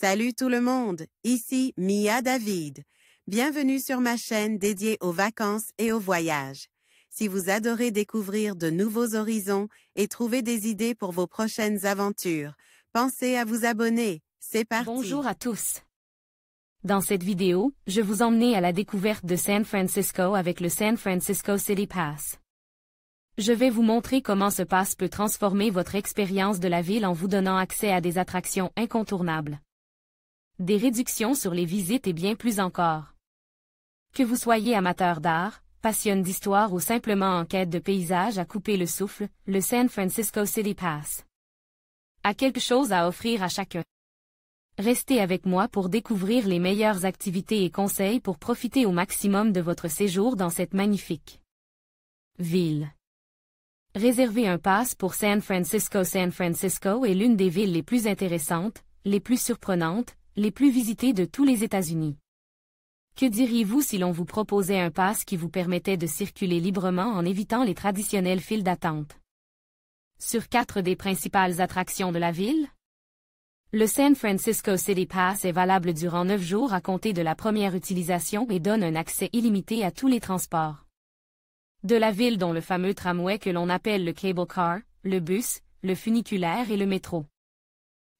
Salut tout le monde, ici Mia David. Bienvenue sur ma chaîne dédiée aux vacances et aux voyages. Si vous adorez découvrir de nouveaux horizons et trouver des idées pour vos prochaines aventures, pensez à vous abonner. C'est parti! Bonjour à tous. Dans cette vidéo, je vous emmène à la découverte de San Francisco avec le San Francisco City Pass. Je vais vous montrer comment ce pass peut transformer votre expérience de la ville en vous donnant accès à des attractions incontournables, des réductions sur les visites et bien plus encore. Que vous soyez amateur d'art, passionné d'histoire ou simplement en quête de paysages à couper le souffle, le San Francisco City Pass a quelque chose à offrir à chacun. Restez avec moi pour découvrir les meilleures activités et conseils pour profiter au maximum de votre séjour dans cette magnifique ville. Réserver un pass pour San Francisco. San Francisco est l'une des villes les plus intéressantes, les plus surprenantes, les plus visitées de tous les États-Unis. Que diriez-vous si l'on vous proposait un pass qui vous permettait de circuler librement en évitant les traditionnelles files d'attente sur 4 des principales attractions de la ville? Le San Francisco City Pass est valable durant 9 jours à compter de la première utilisation et donne un accès illimité à tous les transports de la ville, dont le fameux tramway que l'on appelle le cable car, le bus, le funiculaire et le métro.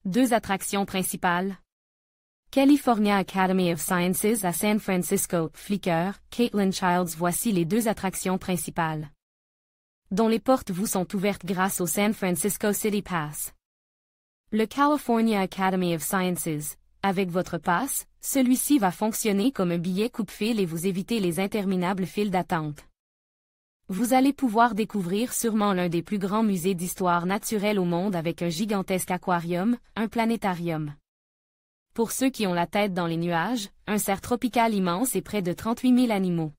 2 attractions principales. California Academy of Sciences à San Francisco, Flickr, Caitlin Childs. Voici les 2 attractions principales dont les portes vous sont ouvertes grâce au San Francisco City Pass. Le California Academy of Sciences. Avec votre pass, celui-ci va fonctionner comme un billet coupe-file et vous éviter les interminables files d'attente. Vous allez pouvoir découvrir sûrement l'un des plus grands musées d'histoire naturelle au monde avec un gigantesque aquarium, un planétarium. Pour ceux qui ont la tête dans les nuages, un cerf tropical immense et près de 38 000 animaux.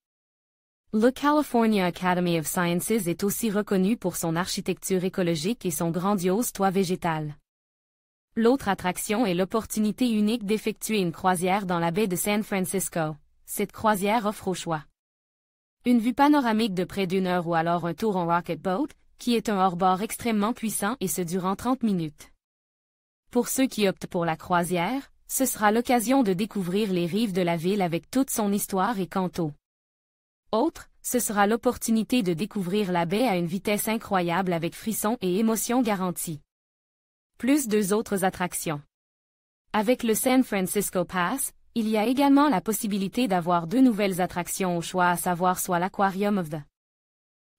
Le California Academy of Sciences est aussi reconnu pour son architecture écologique et son grandiose toit végétal. L'autre attraction est l'opportunité unique d'effectuer une croisière dans la baie de San Francisco. Cette croisière offre au choix une vue panoramique de près d'1 heure ou alors un tour en Rocket Boat, qui est un hors-bord extrêmement puissant et ce durant 30 minutes. Pour ceux qui optent pour la croisière, ce sera l'occasion de découvrir les rives de la ville avec toute son histoire et canto. Autre, ce sera l'opportunité de découvrir la baie à une vitesse incroyable avec frissons et émotions garanties. Plus 2 autres attractions. Avec le San Francisco Pass, il y a également la possibilité d'avoir 2 nouvelles attractions au choix, à savoir soit l'Aquarium of the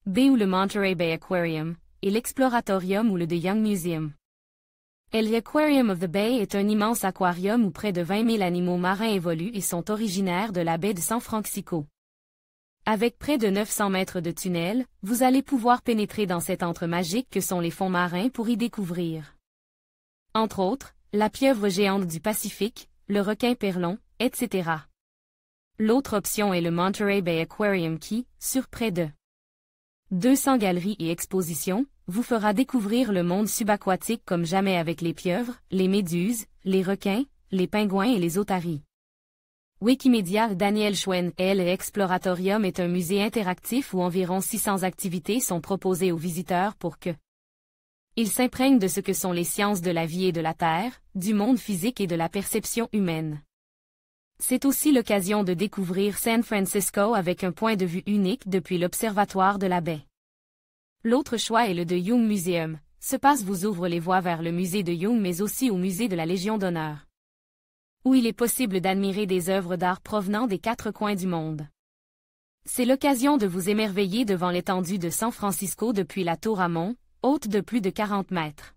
Bay ou le Monterey Bay Aquarium, et l'Exploratorium ou le The Young Museum. L'Aquarium of the Bay est un immense aquarium où près de 20 000 animaux marins évoluent et sont originaires de la baie de San Francisco. Avec près de 900 mètres de tunnel, vous allez pouvoir pénétrer dans cet antre magique que sont les fonds marins pour y découvrir, entre autres, la pieuvre géante du Pacifique, le requin perlon, etc. L'autre option est le Monterey Bay Aquarium qui, sur près de 200 galeries et expositions, vous fera découvrir le monde subaquatique comme jamais avec les pieuvres, les méduses, les requins, les pingouins et les otaries. Wikimedia. Daniel Schwen. L'Exploratorium est un musée interactif où environ 600 activités sont proposées aux visiteurs pour que ils s'imprègnent de ce que sont les sciences de la vie et de la Terre, du monde physique et de la perception humaine. C'est aussi l'occasion de découvrir San Francisco avec un point de vue unique depuis l'observatoire de la baie. L'autre choix est le The Young Museum. Ce pass vous ouvre les voies vers le musée de Young mais aussi au musée de la Légion d'honneur, où il est possible d'admirer des œuvres d'art provenant des 4 coins du monde. C'est l'occasion de vous émerveiller devant l'étendue de San Francisco depuis la tour Amon, haute de plus de 40 mètres.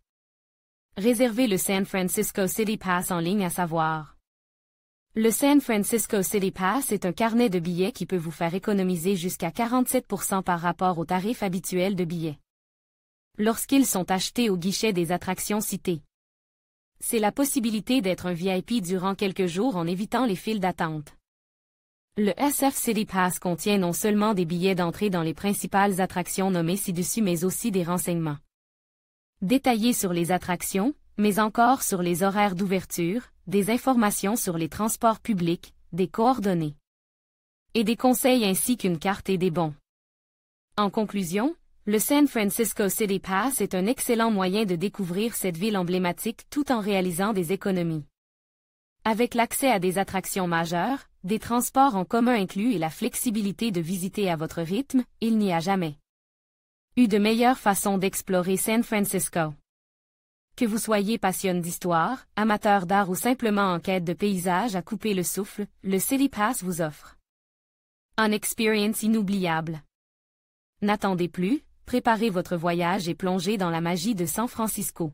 Réservez le San Francisco City Pass en ligne, à savoir. Le San Francisco City Pass est un carnet de billets qui peut vous faire économiser jusqu'à 47% par rapport au tarif habituel de billets lorsqu'ils sont achetés au guichet des attractions citées. C'est la possibilité d'être un VIP durant quelques jours en évitant les files d'attente. Le SF City Pass contient non seulement des billets d'entrée dans les principales attractions nommées ci-dessus mais aussi des renseignements détaillés sur les attractions, mais encore sur les horaires d'ouverture, des informations sur les transports publics, des coordonnées et des conseils ainsi qu'une carte et des bons. En conclusion, le San Francisco City Pass est un excellent moyen de découvrir cette ville emblématique tout en réalisant des économies. Avec l'accès à des attractions majeures, des transports en commun inclus et la flexibilité de visiter à votre rythme, il n'y a jamais eu de meilleure façon d'explorer San Francisco. Que vous soyez passionné d'histoire, amateur d'art ou simplement en quête de paysages à couper le souffle, le City Pass vous offre une expérience inoubliable. N'attendez plus, préparez votre voyage et plongez dans la magie de San Francisco.